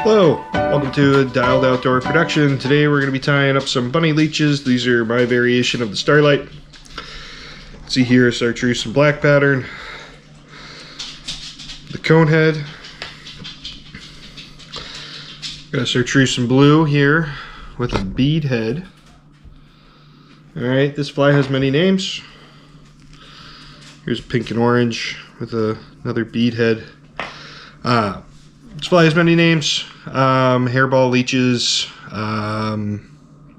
Hello, welcome to a Dialed Outdoor production. Today we're going to be tying up some bunny leeches. These are my variation of the Starlight. See here, chartreuse and black pattern. The cone head. Got a chartreuse and blue here with a bead head. Alright, this fly has many names. Here's pink and orange with another bead head. This fly has many names. Hairball leeches,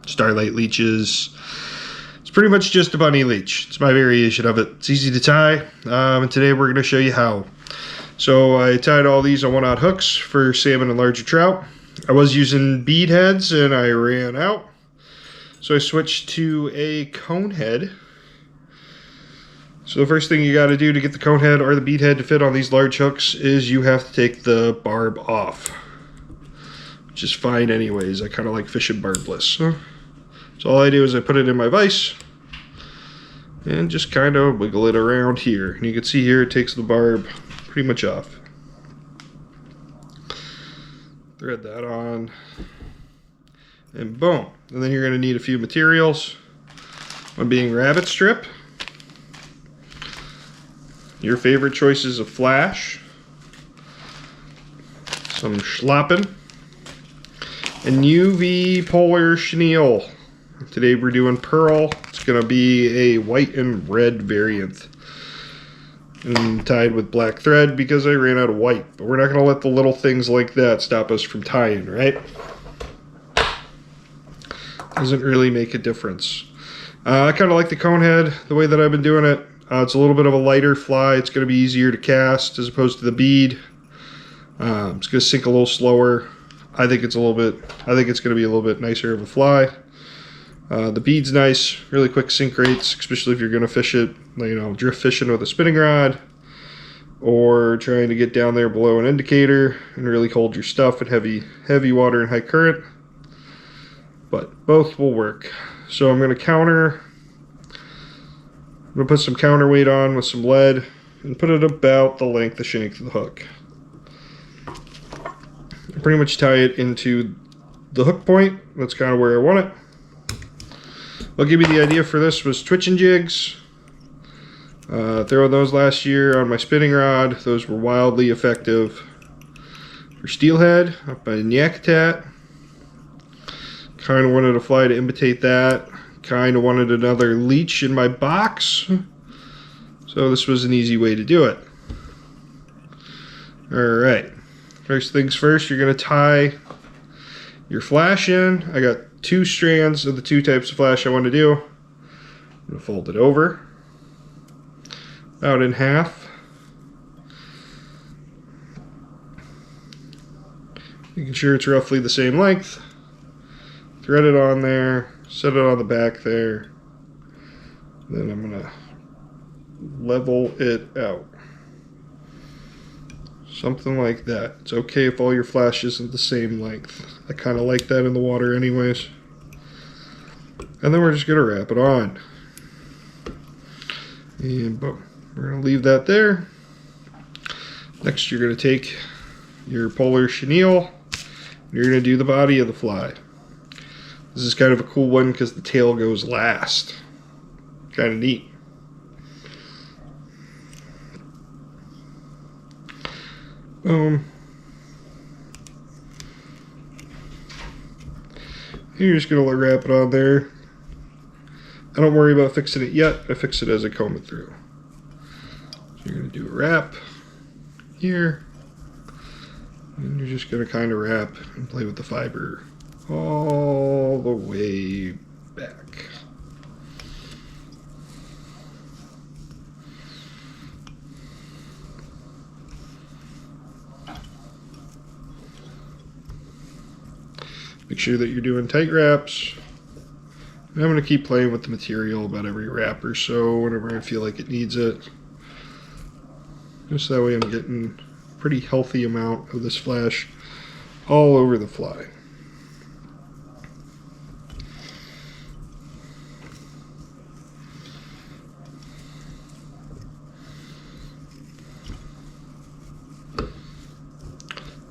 Starlight leeches. It's pretty much just a bunny leech. It's my variation of it. It's easy to tie, and today we're going to show you how. So I tied all these on 1/0 hooks for salmon and larger trout. I was using bead heads and I ran out, so I switched to a cone head. So the first thing you got to do to get the cone head or the bead head to fit on these large hooks is you have to take the barb off, which is fine anyways. I kind of like fishing barbless. So all I do is I put it in my vise and just kind of wiggle it around here. And you can see here it takes the barb pretty much off. Thread that on and boom. And then you're going to need a few materials. One being rabbit strip. Your favorite choices of flash, some schlappen, and UV polar chenille. Today we're doing pearl. It's going to be a white and red variant, and tied with black thread because I ran out of white. But we're not going to let the little things like that stop us from tying, right? Doesn't really make a difference. I kind of like the cone head the way that I've been doing it. It's a little bit of a lighter fly. It's going to be easier to cast as opposed to the bead. It's going to sink a little slower. I think it's going to be a little bit nicer of a fly. The bead's nice, really quick sink rates, especially if you're going to fish it, drift fishing with a spinning rod, or trying to get down there below an indicator and really hold your stuff in heavy water and high current. But both will work. So I'm going to counter. I'm going to put some counterweight on with some lead and put it about the length of shank of the hook. I pretty much tie it into the hook point. That's kind of where I want it. What gave me the idea for this was twitching jigs. Throwing those last year on my spinning rod. Those were wildly effective. For steelhead, up by Nyakitat. Kind of wanted a fly to imitate that. Kind of wanted another leech in my box, so this was an easy way to do it. Alright, first things first, you're going to tie your flash in. I got 2 strands of the 2 types of flash I want to do. I'm going to fold it over, out in half. Making sure it's roughly the same length. Thread it on there. Set it on the back there. Then I'm going to level it out. Something like that. It's okay if all your flash isn't the same length. I kind of like that in the water anyways. And then we're just going to wrap it on. And boom. We're going to leave that there. Next you're going to take your polar chenille. And you're going to do the body of the fly. This is kind of a cool one because the tail goes last. Kind of neat. Boom. You're just going to wrap it on there. I don't worry about fixing it yet. I fix it as I comb it through. So you're going to do a wrap here. And you're just going to kind of wrap and play with the fiber all the way back. Make sure that you're doing tight wraps. And I'm going to keep playing with the material about every wrap or so whenever I feel like it needs it. Just that way I'm getting a pretty healthy amount of this flash all over the fly.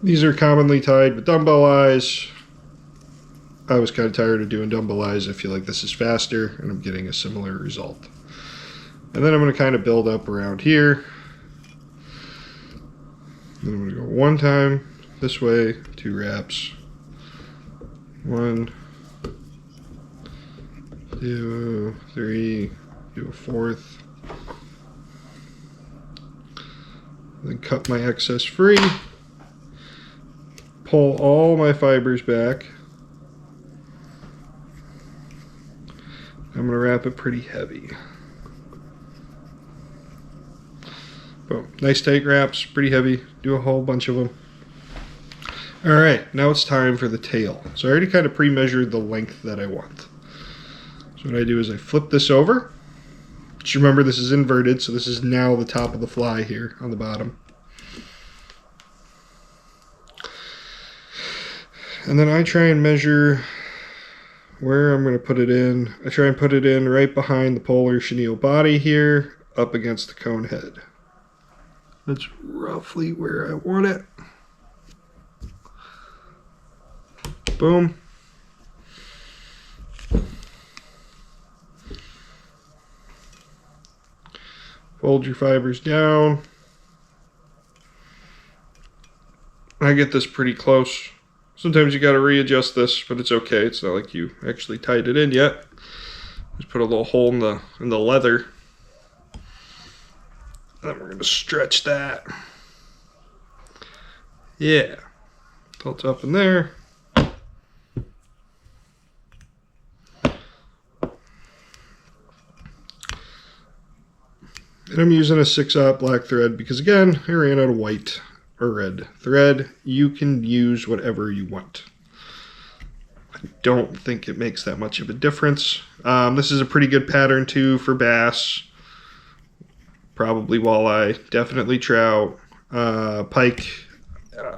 These are commonly tied with dumbbell eyes. I was kind of tired of doing dumbbell eyes. I feel like this is faster, and I'm getting a similar result. And then I'm going to kind of build up around here. Then I'm going to go one time this way, 2 wraps. 1, 2, 3, do a 4th. Then cut my excess free. Pull all my fibers back. I'm going to wrap it pretty heavy. Boom. Nice tight wraps, pretty heavy. Do a whole bunch of them. Alright, now it's time for the tail. So I already kind of pre-measured the length that I want. So what I do is I flip this over. Just remember this is inverted, so this is now the top of the fly here on the bottom. And then I try and measure where I'm going to put it in. I try and put it in right behind the polar chenille body here, up against the cone head. That's roughly where I want it. Boom. Fold your fibers down. I get this pretty close. Sometimes you got to readjust this, but it's okay. It's not like you actually tied it in yet. Just put a little hole in the leather. And then we're going to stretch that. Yeah. Till it's up in there. And I'm using a 6/0 black thread because, again, I ran out of white or red thread. You can use whatever you want. I don't think it makes that much of a difference. This is a pretty good pattern, too, for bass. Probably walleye. Definitely trout. Pike.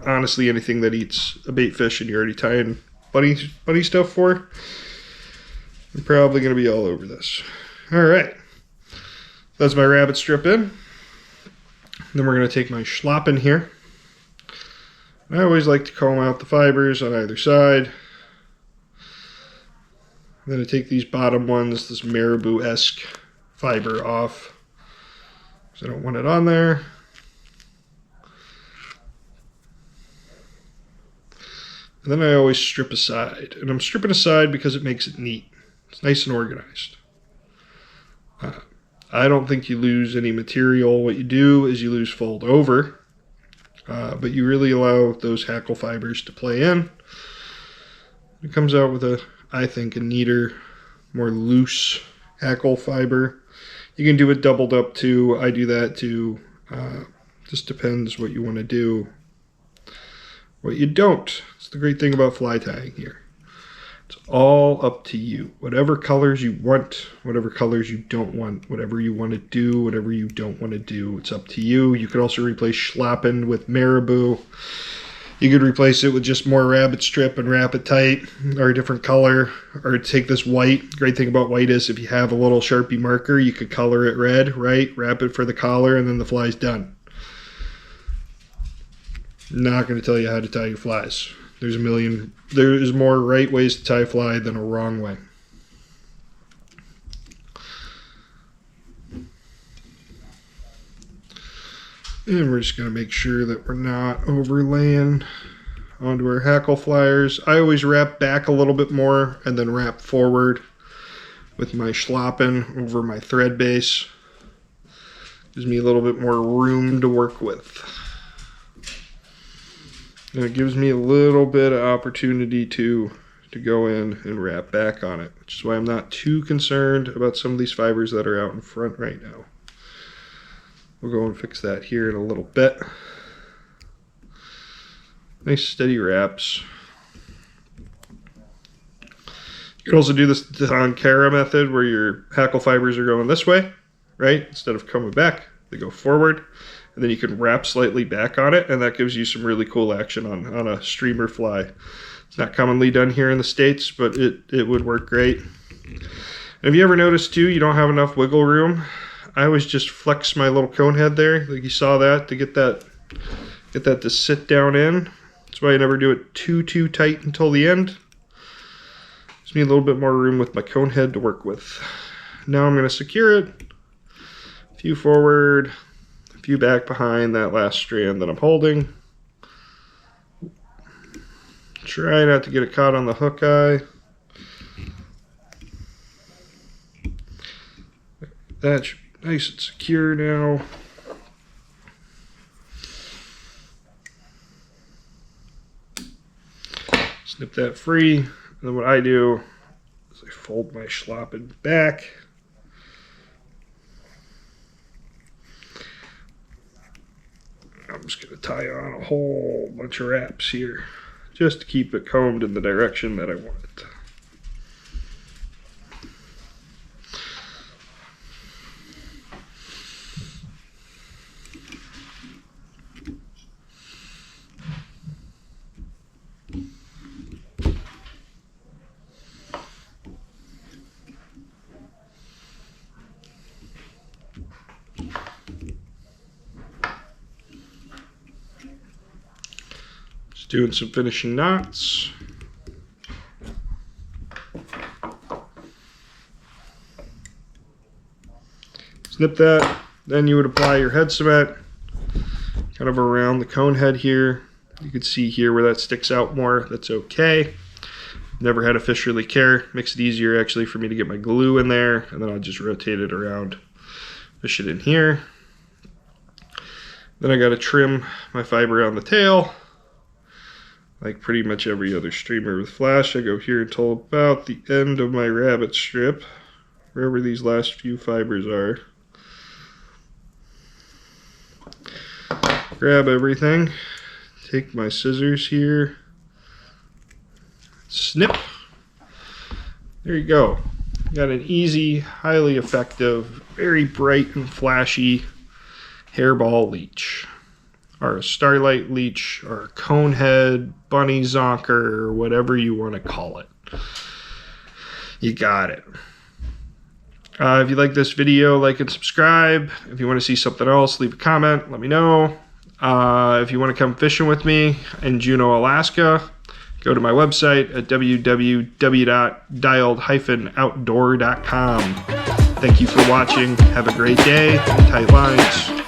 Honestly, anything that eats a bait fish and you're already tying bunny stuff for, I'm probably going to be all over this. All right. That's my rabbit strip in. Then we're going to take my schlop in here. I always like to comb out the fibers on either side. Then I take these bottom ones, this marabou-esque fiber off, because I don't want it on there. And then I always strip aside. And I'm stripping aside because it makes it neat. It's nice and organized. I don't think you lose any material. What you do is you lose fold over, but you really allow those hackle fibers to play in. It comes out with I think, a neater, more loose hackle fiber. You can do it doubled up too. I do that too. Just depends what you want to do. What you don't. It's the great thing about fly tying here. It's all up to you. Whatever colors you want, whatever colors you don't want, whatever you want to do, whatever you don't want to do, it's up to you. You could also replace schlappen with marabou. You could replace it with just more rabbit strip and wrap it tight, or a different color, or take this white. Great thing about white is if you have a little Sharpie marker, you could color it red, right? Wrap it for the collar, and then the fly's done. Not going to tell you how to tie your flies. There's more right ways to tie a fly than a wrong way. And we're just going to make sure that we're not overlaying onto our hackle flyers. I always wrap back a little bit more and then wrap forward with my schlappen over my thread base. Gives me a little bit more room to work with. And it gives me a little bit of opportunity to go in and wrap back on it, which is why I'm not too concerned about some of these fibers that are out in front right now. We'll go and fix that here in a little bit. Nice steady wraps. You can also do this Tankara method where your hackle fibers are going this way, right? Instead of coming back, they go forward. And then you can wrap slightly back on it, and that gives you some really cool action on a streamer fly. It's not commonly done here in the States, but it would work great. And have you ever noticed too, you don't have enough wiggle room? I always just flex my little cone head there, like you saw that, to get that to sit down in. That's why I never do it too tight until the end. Gives me a little bit more room with my cone head to work with. Now I'm going to secure it. A few forward, a few back behind that last strand that I'm holding. Try not to get it caught on the hook eye. That's nice and secure now. Snip that free. And then what I do is I fold my schloppin back. I'm just going to tie on a whole bunch of wraps here just to keep it combed in the direction that I want it. Doing some finishing knots. Snip that, then you would apply your head cement kind of around the cone head here. You can see here where that sticks out more. That's okay. Never had a fish really care. Makes it easier actually for me to get my glue in there, and then I'll just rotate it around, fish it in here. Then I got to trim my fiber on the tail. Like pretty much every other streamer with flash, I go here until about the end of my rabbit strip, wherever these last few fibers are. Grab everything, take my scissors here, snip. There you go. Got an easy, highly effective, very bright and flashy hairball leech. Or a starlight leech, or a conehead, bunny zonker, or whatever you want to call it. You got it. If you like this video, like and subscribe. If you want to see something else, leave a comment, let me know. If you want to come fishing with me in Juneau, Alaska, go to my website at www.dialed-outdoor.com. Thank you for watching. Have a great day. Tight lines.